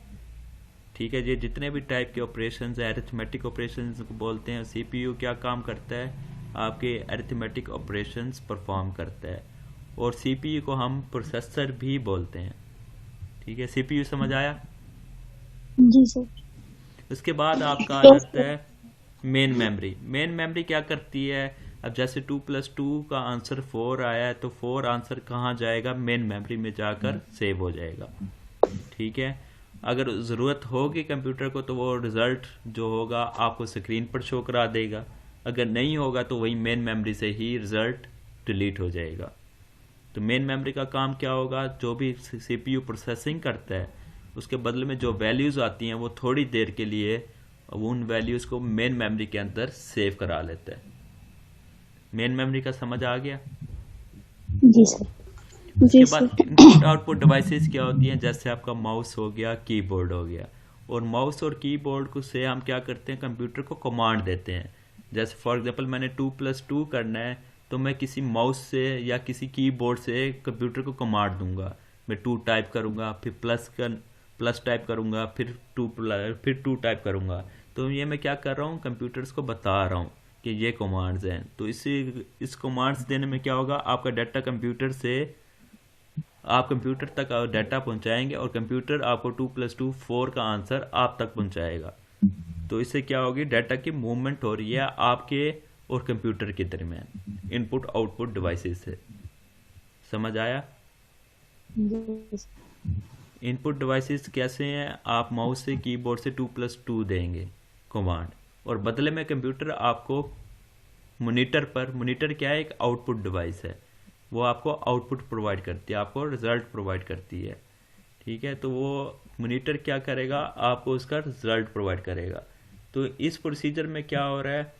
Speaker 2: ठीक है। ये जितने भी टाइप के ऑपरेशंस है अरिथमेटिक ऑपरेशंस को बोलते हैं। सीपीयू क्या काम करता है, आपके अरिथमेटिक ऑपरेशंस परफॉर्म करता है। और सीपीयू को हम प्रोसेसर भी बोलते हैं, ठीक है। सीपीयू समझ आया?
Speaker 3: जी सर।
Speaker 2: उसके बाद आपका आ जाता है मेन मेमोरी। मेन मेमोरी क्या करती है, अब जैसे 2+2 का आंसर 4 आया है तो 4 आंसर कहाँ जाएगा, मेन मेमोरी में जाकर सेव हो जाएगा। ठीक है, अगर ज़रूरत होगी कंप्यूटर को तो वो रिज़ल्ट जो होगा आपको स्क्रीन पर शो करा देगा, अगर नहीं होगा तो वही मेन मेमोरी से ही रिज़ल्ट डिलीट हो जाएगा। तो मेन मेमोरी का काम क्या होगा, जो भी सीपीयू प्रोसेसिंग करता है उसके बदले में जो वैल्यूज़ आती हैं वो थोड़ी देर के लिए उन वैल्यूज़ को मेन मेमोरी के अंदर सेव करा लेता है। मेन मेमोरी का समझ आ गया?
Speaker 5: जी सर।
Speaker 2: उसके बाद इनपुट आउटपुट डिवाइसेस क्या होती हैं, जैसे आपका माउस हो गया, कीबोर्ड हो गया। और माउस और कीबोर्ड को से हम क्या करते हैं, कंप्यूटर को कमांड देते हैं। जैसे फॉर एग्जांपल मैंने 2+2 करना है तो मैं किसी माउस से या किसी कीबोर्ड से कंप्यूटर को कमांड दूंगा। मैं 2 टाइप करूंगा, फिर प्लस टाइप करूंगा, फिर 2 टाइप करूंगा। तो ये मैं क्या कर रहा हूँ, कंप्यूटर्स को बता रहा हूँ कि ये कमांड्स हैं। तो इस कमांड्स देने में क्या होगा, आपका डाटा कंप्यूटर से आप कंप्यूटर तक डाटा पहुंचाएंगे और कंप्यूटर आपको 2+2 4 का आंसर आप तक पहुंचाएगा। तो इससे क्या होगी, डाटा की मूवमेंट हो रही है आपके और कंप्यूटर के दरमियान इनपुट आउटपुट डिवाइसेस से। समझ आया? इनपुट डिवाइसेस कैसे हैं, आप माउस से कीबोर्ड से 2+2 देंगे कमांड और बदले में कंप्यूटर आपको मॉनिटर क्या है, एक आउटपुट डिवाइस है, वो आपको आउटपुट प्रोवाइड करती है, आपको रिजल्ट प्रोवाइड करती है। ठीक है, तो वो मॉनिटर क्या करेगा, आपको उसका रिजल्ट प्रोवाइड करेगा। तो इस प्रोसीजर में क्या हो रहा है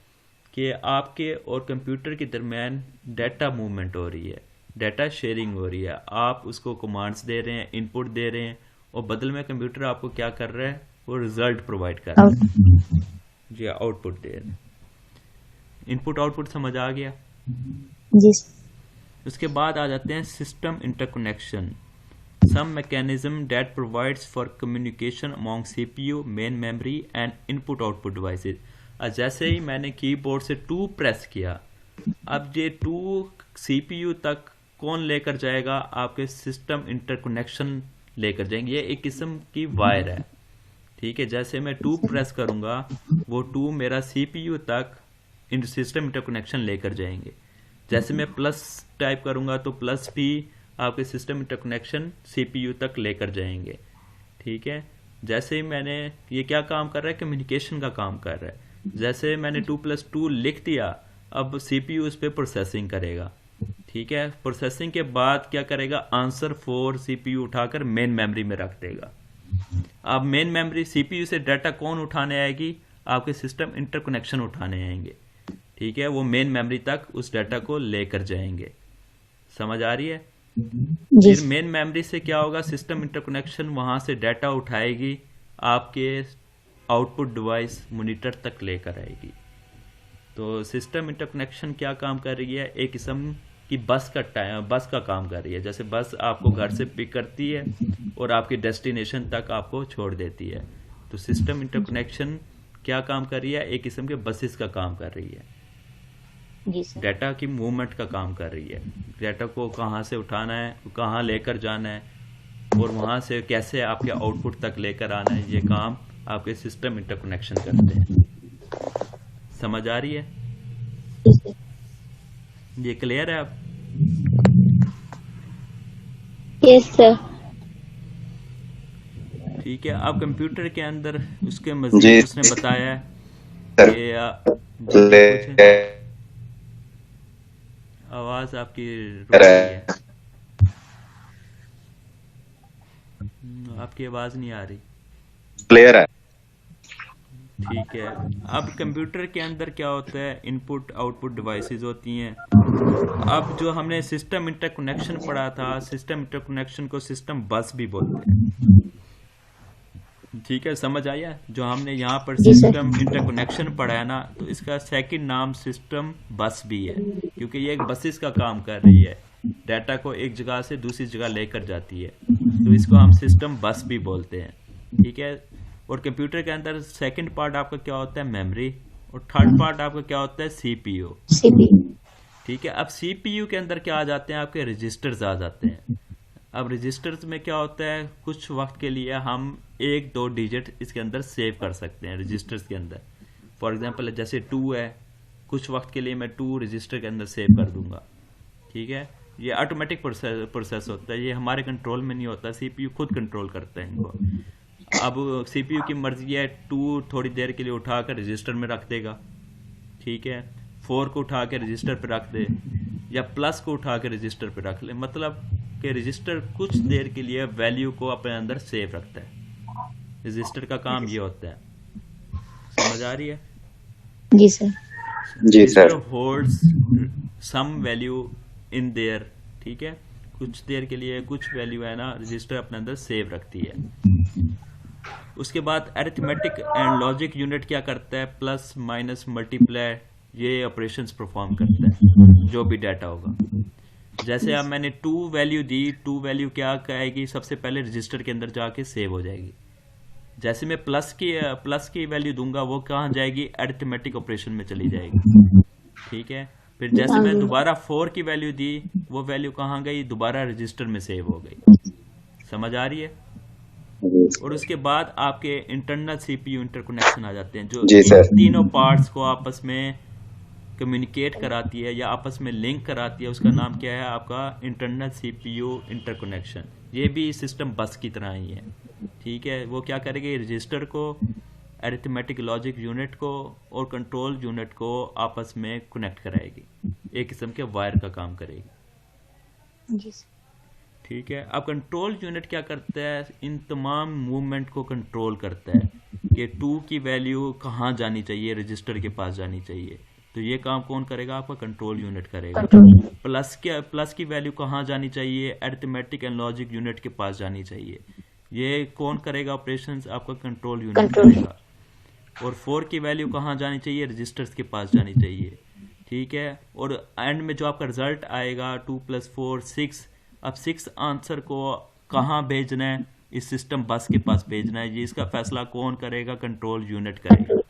Speaker 2: कि आपके और कंप्यूटर के दरमियान डाटा मूवमेंट हो रही है, डाटा शेयरिंग हो रही है। आप उसको कमांड्स दे रहे हैं, इनपुट दे रहे हैं और बदल में कंप्यूटर आपको क्या कर रहा है, वो रिजल्ट प्रोवाइड कर रहा है, जी आउटपुट दे रहे हैं। इनपुट आउटपुट समझ आ गया?
Speaker 5: जी।
Speaker 2: उसके बाद आ जाते हैं system interconnection, some mechanism that provides for communication among CPU, main memory and input output devices. जैसे ही मैंने कीबोर्ड से 2 प्रेस किया, अब ये 2 सीपीयू तक कौन लेकर जाएगा, आपके सिस्टम इंटरकनेक्शन लेकर जाएंगे। ये एक किस्म की वायर है। ठीक है, जैसे मैं 2 प्रेस करूंगा वो 2 मेरा सीपीयू तक सिस्टम इंटरकनेक्शन लेकर जाएंगे। जैसे मैं प्लस टाइप करूंगा तो प्लस भी आपके सिस्टम इंटरकनेक्शन सीपीयू तक लेकर जाएंगे। ठीक है, जैसे ही मैंने ये क्या काम कर रहा है, कम्युनिकेशन का काम कर रहा है। जैसे मैंने 2+2 लिख दिया, अब सीपीयू उस पर प्रोसेसिंग करेगा। ठीक है, प्रोसेसिंग के बाद क्या करेगा, आंसर 4 सीपीयू उठाकर मेन मेमोरी में रख देगा। अब मेन मेमोरी सीपीयू से डाटा कौन उठाने आएगी, आपके सिस्टम इंटरकनेक्शन उठाने आएंगे। ठीक है, वो मेन मेमोरी तक उस डाटा को लेकर जाएंगे। समझ आ रही है? फिर मेन मेमोरी से क्या होगा, सिस्टम इंटरकनेक्शन वहां से डाटा उठाएगी, आपके आउटपुट डिवाइस मॉनिटर तक लेकर आएगी। तो सिस्टम इंटरकनेक्शन क्या काम कर रही है, एक किस्म की बस का काम कर रही है। जैसे बस आपको घर से पिक करती है और आपके डेस्टिनेशन तक आपको छोड़ देती है। तो सिस्टम इंटरकनेक्शन क्या काम कर रही है, एक किस्म के बसेस का काम कर रही है, डाटा की मूवमेंट का काम कर रही है। डाटा को कहाँ से उठाना है, कहाँ लेकर जाना है और वहाँ से कैसे आपके आउटपुट तक लेकर आना है, ये काम आपके सिस्टम इंटरकनेक्शन करते हैं। समझ आ रही है? ये क्लियर है अब?
Speaker 5: Yes sir.
Speaker 2: ठीक है, अब कंप्यूटर के अंदर उसके मजीद उसने बताया है कि आवाज आपकी रुक रही है, आपकी आवाज नहीं आ रही।
Speaker 6: क्लियर है?
Speaker 2: ठीक है, अब कंप्यूटर के अंदर क्या होता है, इनपुट आउटपुट डिवाइसेस होती हैं। अब जो हमने सिस्टम इंटरकनेक्शन पढ़ा था, सिस्टम इंटरकनेक्शन को सिस्टम बस भी बोलते हैं। ठीक है, समझ आया? जो हमने यहाँ पर सिस्टम इंटरकनेक्शन पढ़ा है ना, तो इसका सेकंड नाम सिस्टम बस भी है, क्योंकि ये एक बसेस का काम कर रही है, डाटा को एक जगह से दूसरी जगह लेकर जाती है। तो इसको हम सिस्टम बस भी बोलते हैं। ठीक है, और कंप्यूटर के अंदर सेकंड पार्ट आपका क्या होता है, मेमोरी, और थर्ड पार्ट आपका क्या होता है, सीपीयू। ठीक है, अब सीपीयू के अंदर क्या आ जाते हैं, आपके रजिस्टर्स आ जाते हैं। अब रजिस्टर्स में क्या होता है, कुछ वक्त के लिए हम 1-2 डिजिट इसके अंदर सेव कर सकते हैं रजिस्टर्स के अंदर। फॉर एग्जांपल जैसे 2 है, कुछ वक्त के लिए मैं 2 रजिस्टर के अंदर सेव कर दूंगा। ठीक है, ये ऑटोमेटिक प्रोसेस होता है, ये हमारे कंट्रोल में नहीं होता, सीपीयू खुद कंट्रोल करता है इनको। अब सीपीयू की मर्जी है 2 थोड़ी देर के लिए उठा कर रजिस्टर में रख देगा, ठीक है, 4 को उठा के रजिस्टर पे रख दे, या प्लस को उठा के रजिस्टर पे रख ले। मतलब कि रजिस्टर कुछ देर के लिए वैल्यू को अपने अंदर सेव रखता है। रजिस्टर का काम ये होता है, समझ आ रही है?
Speaker 5: जी सर।
Speaker 6: जी sir.
Speaker 2: Holds some value in there, ठीक है, कुछ देर के लिए कुछ वैल्यू है ना रजिस्टर अपने अंदर सेव रखती है। उसके बाद अरिथमेटिक एंड लॉजिक यूनिट क्या करता है, प्लस माइनस मल्टीप्लाई ये ऑपरेशंस परफॉर्म करता है जो भी डाटा होगा। जैसे अब मैंने 2 वैल्यू दी, 2 वैल्यू क्या कहेगी, सबसे पहले रजिस्टर के अंदर जाके सेव हो जाएगी। जैसे मैं प्लस की वैल्यू दूंगा वो कहाँ जाएगी, अरिथमेटिक ऑपरेशन में चली जाएगी, ठीक है। फिर जैसे मैं दोबारा 4 की वैल्यू दी, वो वैल्यू कहाँ गई, दोबारा रजिस्टर में सेव हो गई। समझ आ रही है? और उसके बाद आपके इंटरनल सीपीयू इंटरकनेक्शन आ जाते हैं जो तीनों पार्ट्स को आपस में कम्युनिकेट कराती है या आपस में लिंक कराती है। उसका नाम क्या है आपका, इंटरनल सीपीयू इंटरकनेक्शन। ये भी सिस्टम बस की तरह ही है, ठीक है। वो क्या करेगी, रजिस्टर को, अरिथमेटिक लॉजिक यूनिट को और कंट्रोल यूनिट को आपस में कनेक्ट कराएगी, एक किस्म के वायर का काम करेगी,
Speaker 5: जी सर।
Speaker 2: ठीक है। अब कंट्रोल यूनिट क्या करता है, इन तमाम मूवमेंट को कंट्रोल करता है कि 2 की वैल्यू कहाँ जानी चाहिए, रजिस्टर के पास जानी चाहिए। तो ये काम कौन करेगा, आपका कंट्रोल यूनिट करेगा। प्लस की वैल्यू कहाँ जानी चाहिए, अरिथमेटिक एंड लॉजिक यूनिट के पास जानी चाहिए। ये कौन करेगा ऑपरेशंस, आपका कंट्रोल यूनिट करेगा। और 4 की वैल्यू कहाँ जानी चाहिए, रजिस्टर्स के पास जानी चाहिए, ठीक है। और एंड में जो आपका रिजल्ट आएगा 2 + 4 6, अब 6 आंसर को कहाँ भेजना है, इस सिस्टम बस के पास भेजना है। ये इसका फैसला कौन करेगा, कंट्रोल यूनिट करेगा,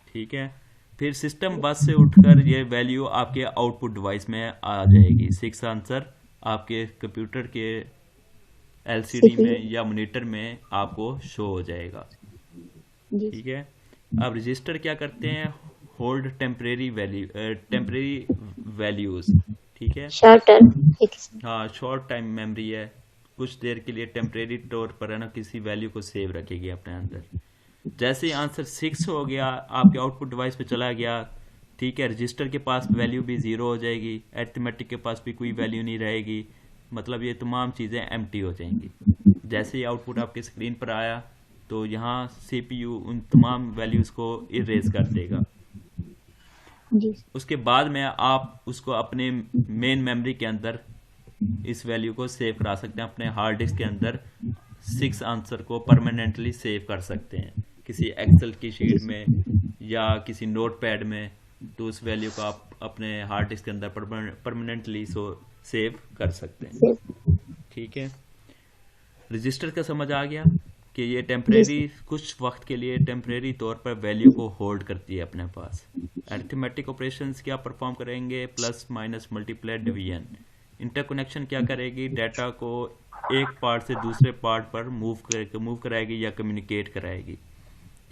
Speaker 2: ठीक है। फिर सिस्टम बस से उठकर ये वैल्यू आपके आउटपुट डिवाइस में आ जाएगी। 6 आंसर आपके कंप्यूटर के एलसीडी में या मॉनिटर में आपको शो हो जाएगा, ठीक है। अब रजिस्टर क्या करते हैं, होल्ड टेम्परेरी वैल्यूज, ठीक है।
Speaker 5: शॉर्ट टर्म,
Speaker 2: हाँ, शॉर्ट टाइम मेमोरी है, कुछ देर के लिए टेम्परेरी तौर पर है ना किसी वैल्यू को सेव रखेगी अपने अंदर। जैसे आंसर 6 हो गया, आपके आउटपुट डिवाइस पे चला गया, ठीक है, रजिस्टर के पास वैल्यू भी 0 हो जाएगी, अरिथमेटिक के पास भी कोई वैल्यू नहीं रहेगी, मतलब ये तमाम चीज़ें एम्प्टी हो जाएंगी। जैसे ही आउटपुट आपके स्क्रीन पर आया तो यहाँ सीपीयू उन तमाम वैल्यूज़ को इरेज कर देगा। उसके बाद में आप उसको अपने मेन मेमोरी के अंदर इस वैल्यू को सेव करा सकते हैं, अपने हार्ड डिस्क के अंदर 6 आंसर को परमानेंटली सेव कर सकते हैं किसी एक्सेल की शीट में या किसी नोटपैड में। तो उस वैल्यू को आप अपने हार्ड डिस्क के अंदर परमानेंटली सेव कर सकते हैं, ठीक है। रजिस्टर का समझ आ गया कि ये टेम्परेरी, कुछ वक्त के लिए टेम्परेरी तौर पर वैल्यू को होल्ड करती है अपने पास। अरिथमेटिक ऑपरेशंस क्या परफॉर्म करेंगे, plus minus multiply division. Interconnection क्या करेगी, डाटा को एक पार्ट से दूसरे पार्ट पर मूव कराएगी या कम्युनिकेट कराएगी,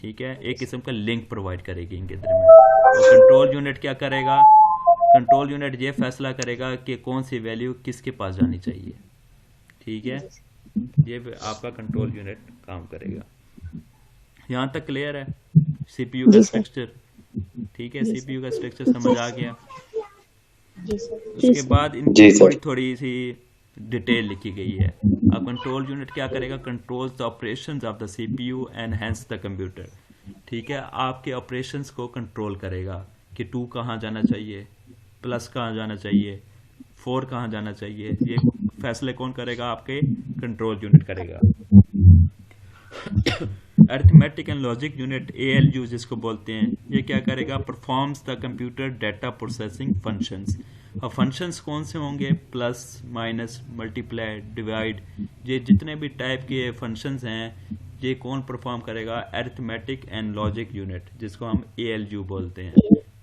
Speaker 2: ठीक है, एक किस्म का लिंक प्रोवाइड करेगी इनके दरमियान। और कंट्रोल यूनिट क्या करेगा, कंट्रोल यूनिट ये फैसला करेगा कि कौन सी वैल्यू किसके पास जानी चाहिए, ठीक है। ये आपका कंट्रोल यूनिट काम करेगा। यहाँ तक क्लियर है सीपीयू का स्ट्रक्चर, ठीक है, सीपीयू का स्ट्रक्चर समझ आ गया। उसके बाद इनकी थोड़ी सी डिटेल लिखी गई है। अब कंट्रोल यूनिट क्या करेगा, controls the operations of the CPU and hence the computer, ठीक है, आपके ऑपरेशंस को कंट्रोल करेगा कि 2 कहाँ जाना चाहिए, प्लस कहाँ जाना चाहिए, 4 कहाँ जाना चाहिए। ये फैसले कौन करेगा, आपके कंट्रोल यूनिट करेगा। Arithmetic and logic unit ALU जिसको बोलते हैं, ये क्या करेगा, performs the computer data processing functions. अब फंक्शंस कौन से होंगे, प्लस माइनस मल्टीप्लाई डिवाइड, ये जितने भी टाइप के फंक्शंस हैं ये कौन परफॉर्म करेगा, अरिथमेटिक एंड लॉजिक यूनिट जिसको हम ALU बोलते हैं।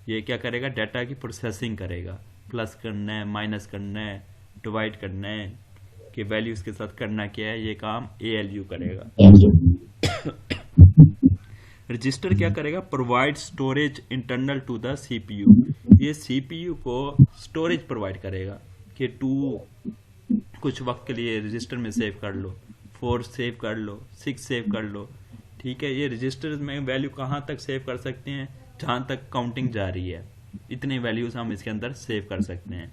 Speaker 2: ये क्या करेगा, डाटा की प्रोसेसिंग करेगा, प्लस करना है, माइनस करना है, डिवाइड करना है, कि वैल्यूज के साथ करना क्या है, ये काम ALU करेगा। रजिस्टर क्या करेगा, provide storage internal to the CPU। ये CPU को स्टोरेज प्रोवाइड करेगा कि 2 कुछ वक्त के लिए रजिस्टर में सेव कर लो, 4 सेव कर लो, 6 सेव कर लो। ठीक है, ये रजिस्टर में वैल्यू कहाँ तक सेव कर सकते हैं, जहाँ तक काउंटिंग जारी है, इतने वैल्यूज हम इसके अंदर सेव कर सकते हैं।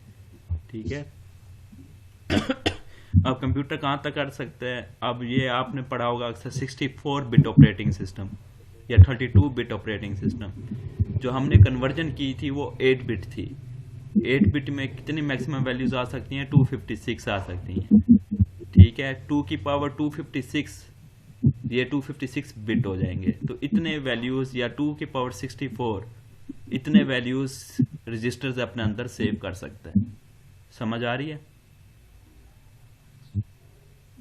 Speaker 2: ठीक है, अब कंप्यूटर कहाँ तक कर सकते हैं, अब ये आपने पढ़ा होगा अक्सर 64 बिट ऑपरेटिंग सिस्टम या 32 बिट ऑपरेटिंग सिस्टम। जो हमने कन्वर्जन की थी वो 8 बिट थी। 8 बिट में कितनी मैक्सिमम वैल्यूज आ सकती हैं, 256 आ सकती हैं। ठीक है, 2 की पावर 256, ये 256 बिट हो जाएंगे। तो इतने वैल्यूज या 2 की पावर 64, इतने वैल्यूज रजिस्टर्स अपने अंदर सेव कर सकते हैं। समझ आ रही है?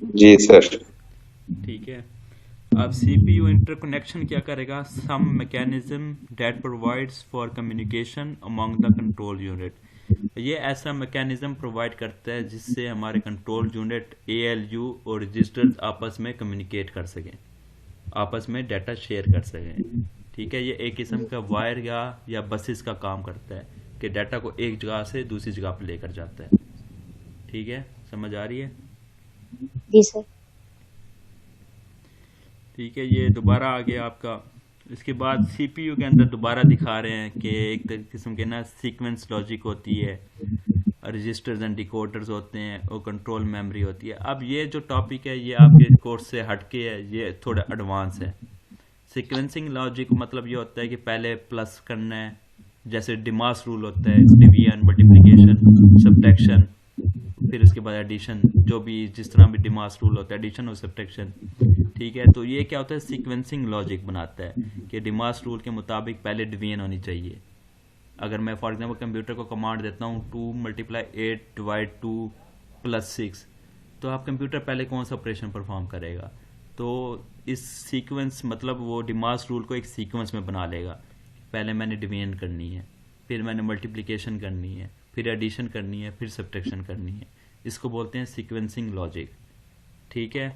Speaker 6: जी सर।
Speaker 2: ठीक है, अब CPU इंटरकनेक्शन क्या करेगा, some mechanism that provides for communication among the control unit. ये ऐसा मैकेनिज्म प्रोवाइड करता है जिससे हमारे कंट्रोल यूनिट ALU और रजिस्टर्स आपस में कम्युनिकेट कर सकें, आपस में डाटा शेयर कर सकें। ठीक है, ये एक किस्म का वायर या बसेस का काम करता है कि डाटा को एक जगह से दूसरी जगह पर लेकर जाता है। ठीक है, समझ आ रही है?
Speaker 5: जी सर।
Speaker 2: ठीक है, ये दोबारा आ गया आपका। इसके बाद CPU के अंदर दोबारा दिखा रहे हैं कि एक किस्म के ना सीक्वेंस लॉजिक होती है, रजिस्टर्स एंड डिकोडर्स होते हैं और कंट्रोल मेमोरी होती है। अब ये जो टॉपिक है ये आपके कोर्स से हटके है, ये थोड़ा एडवांस है। सीक्वेंसिंग लॉजिक मतलब ये होता है कि पहले प्लस करना है, जैसे डिमास रूल होता है, डिवीजन, मल्टीप्लिकेशन, सब्ट्रैक्शन, फिर उसके बाद एडिशन, जो भी जिस तरह भी डिमास रूल होता है, एडिशन और सब्ट्रैक्शन। ठीक है, तो ये क्या होता है, सीक्वेंसिंग लॉजिक बनाता है कि डिमास रूल के मुताबिक पहले डिवीजन होनी चाहिए। अगर मैं फॉर एग्जांपल कंप्यूटर को कमांड देता हूँ 2 × 8 / 2 + 6, तो आप कंप्यूटर पहले कौन सा ऑपरेशन परफॉर्म करेगा। तो इस सीक्वेंस मतलब वो डिमास रूल को एक सीक्वेंस में बना लेगा। पहले मैंने डिवीजन करनी है, फिर मैंने मल्टीप्लिकेशन करनी है, फिर एडिशन करनी है, फिर सब्ट्रैक्शन करनी है। इसको बोलते हैं सीक्वेंसिंग लॉजिक। ठीक है,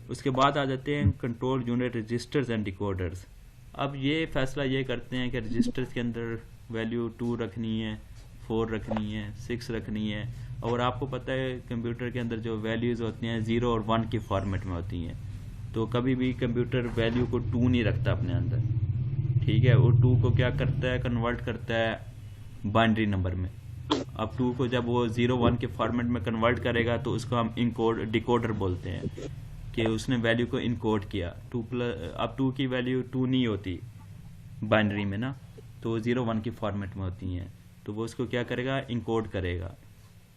Speaker 2: उसके बाद आ जाते हैं control unit registers and decoders. अब ये फैसला ये करते हैं कि रजिस्टर्स के अंदर वैल्यू 2 रखनी है, 4 रखनी है, 6 रखनी है। और आपको पता है कंप्यूटर के अंदर जो वैल्यूज़ होती हैं 0 और 1 के फॉर्मेट में होती हैं, तो कभी भी कंप्यूटर वैल्यू को 2 नहीं रखता अपने अंदर। ठीक है, वो 2 को क्या करता है, कन्वर्ट करता है बाइनरी नंबर में। अब 2 को जब वो 0 1 के फॉर्मेट में कन्वर्ट करेगा तो उसको हम डिकोडर बोलते हैं कि उसने वैल्यू को इनकोड किया। अब 2 की वैल्यू 2 नहीं होती बाइनरी में ना, तो 0 1 के फॉर्मेट में होती हैं, तो वो उसको क्या करेगा, इनकोड करेगा।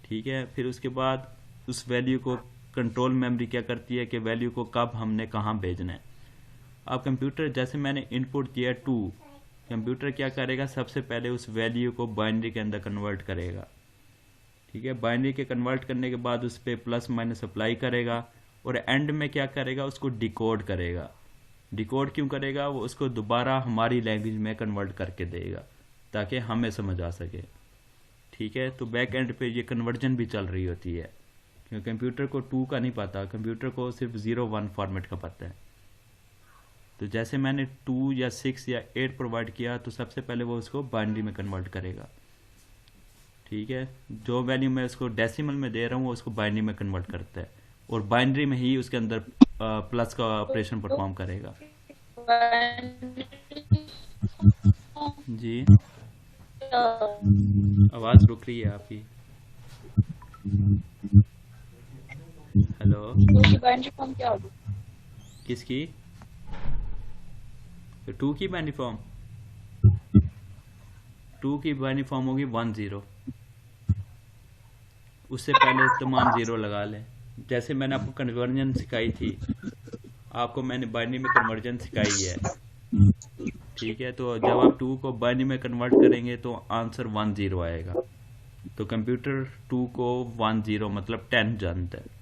Speaker 2: ठीक है, फिर उसके बाद उस वैल्यू को कंट्रोल मेमोरी क्या करती है कि वैल्यू को कब हमने कहाँ भेजना है। अब कंप्यूटर जैसे मैंने इनपुट किया 2, कंप्यूटर क्या करेगा, सबसे पहले उस वैल्यू को बाइनरी के अंदर कन्वर्ट करेगा। ठीक है, बाइनरी के कन्वर्ट करने के बाद उस पर प्लस माइनस अप्लाई करेगा और एंड में क्या करेगा, उसको डिकोड करेगा। डिकोड क्यों करेगा, वो उसको दोबारा हमारी लैंग्वेज में कन्वर्ट करके देगा ताकि हमें समझ आ सके। ठीक है, तो बैक एंड पे ये कन्वर्जन भी चल रही होती है, क्योंकि कंप्यूटर को 2 का नहीं पता, कंप्यूटर को सिर्फ 0 1 फॉर्मेट का पता है। तो जैसे मैंने 2 या 6 या 8 प्रोवाइड किया तो सबसे पहले वो उसको बाइनरी में कन्वर्ट करेगा। ठीक है, जो वैल्यू मैं उसको डेसिमल में दे रहा हूँ वो उसको बाइनरी में कन्वर्ट करता है और बाइनरी में ही उसके अंदर प्लस का ऑपरेशन परफॉर्म करेगा। जी आवाज रुक रही है आपकी। हेलो, किसकी? 2 की बाइनरी फॉर्म, 2 की बाइनरी फॉर्म होगी 1 0। उससे पहले तमाम 0 लगा लें। जैसे मैंने आपको कन्वर्जन सिखाई थी, आपको मैंने बाइनरी में कन्वर्जन सिखाई है। ठीक है, तो जब आप 2 को बाइनरी में कन्वर्ट करेंगे तो आंसर 1 0 आएगा। तो कंप्यूटर 2 को 1 0 मतलब 10 जानता है।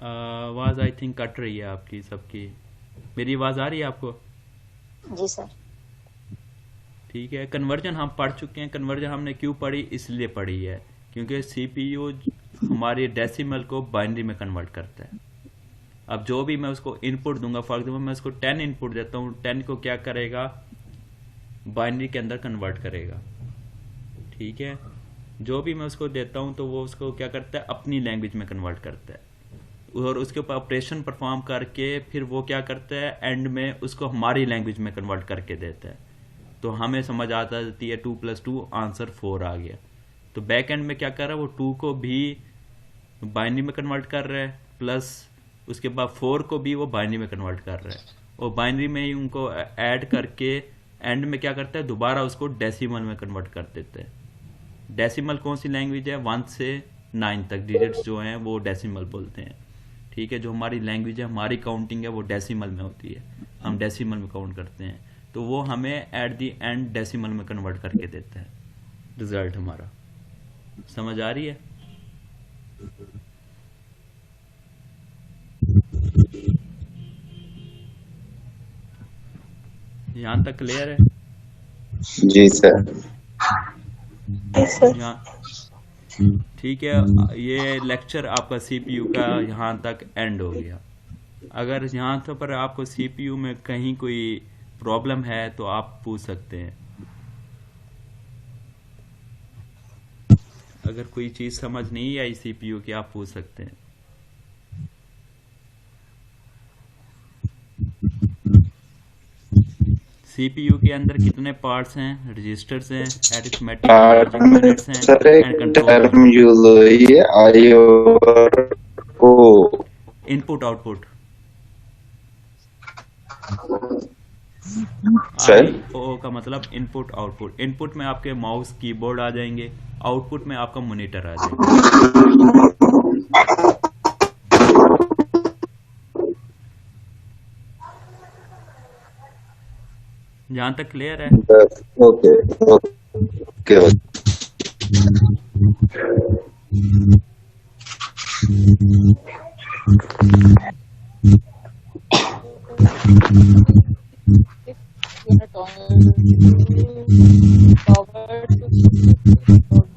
Speaker 2: आवाज आई थिंक कट रही है आपकी सबकी। मेरी आवाज आ रही है आपको?
Speaker 5: जी सर।
Speaker 2: ठीक है। कन्वर्जन हम पढ़ चुके हैं। कन्वर्जन हमने क्यों पढ़ी, इसलिए पढ़ी है क्योंकि सीपीयू हमारी डेसिमल को बाइनरी में कन्वर्ट करता है। अब जो भी मैं उसको इनपुट दूंगा, फॉर एग्जाम्पल मैं उसको 10 इनपुट देता हूँ, 10 को क्या करेगा, बाइनरी के अंदर कन्वर्ट करेगा। ठीक है। जो भी मैं उसको देता हूँ तो वो उसको क्या करता है, अपनी लैंग्वेज में कन्वर्ट करता है और उसके ऊपर ऑपरेशन परफॉर्म करके फिर वो क्या करता है, एंड में उसको हमारी लैंग्वेज में कन्वर्ट करके देता है। तो हमें समझ आता जाती है 2 + 2 आंसर 4 आ गया। तो बैक एंड में क्या कर रहा है, वो 2 को भी बाइनरी में कन्वर्ट कर रहा है, प्लस उसके बाद 4 को भी वो बाइनरी में कन्वर्ट कर रहा है, और बाइनरी में ही उनको ऐड करके एंड में क्या करता है, दोबारा उसको डेसिमल में कन्वर्ट कर देता है। डेसिमल कौन सी लैंग्वेज है, 1 से 9 तक डिजिट्स जो हैं वो डेसिमल बोलते हैं। ठीक है। जो हमारी लैंग्वेज है, हमारी काउंटिंग है, वो डेसिमल में होती है, हम डेसिमल में काउंट करते हैं। तो वो हमें एट दी एंड डेसिमल में कन्वर्ट करके देता है रिजल्ट हमारा। समझ आ रही है? यहाँ तक क्लियर है?
Speaker 6: जी सर।
Speaker 2: यहाँ ठीक है। ये लेक्चर आपका सीपीयू का यहाँ तक एंड हो गया। अगर यहाँ पर आपको सीपीयू में कहीं कोई प्रॉब्लम है तो आप पूछ सकते हैं। अगर कोई चीज़ समझ नहीं आई सीपीयू की, आप पूछ सकते हैं। सीपीयू के अंदर कितने पार्ट्स हैं, रजिस्टर्स हैं, अरिथमेटिक यूनिट्स हैं and controller. Input output. IO का मतलब इनपुट आउटपुट। इनपुट में आपके माउस कीबोर्ड आ जाएंगे, आउटपुट में आपका मॉनिटर आ जाएगा। जहाँ तक क्लियर है?
Speaker 6: Okay okay.
Speaker 7: unit on power to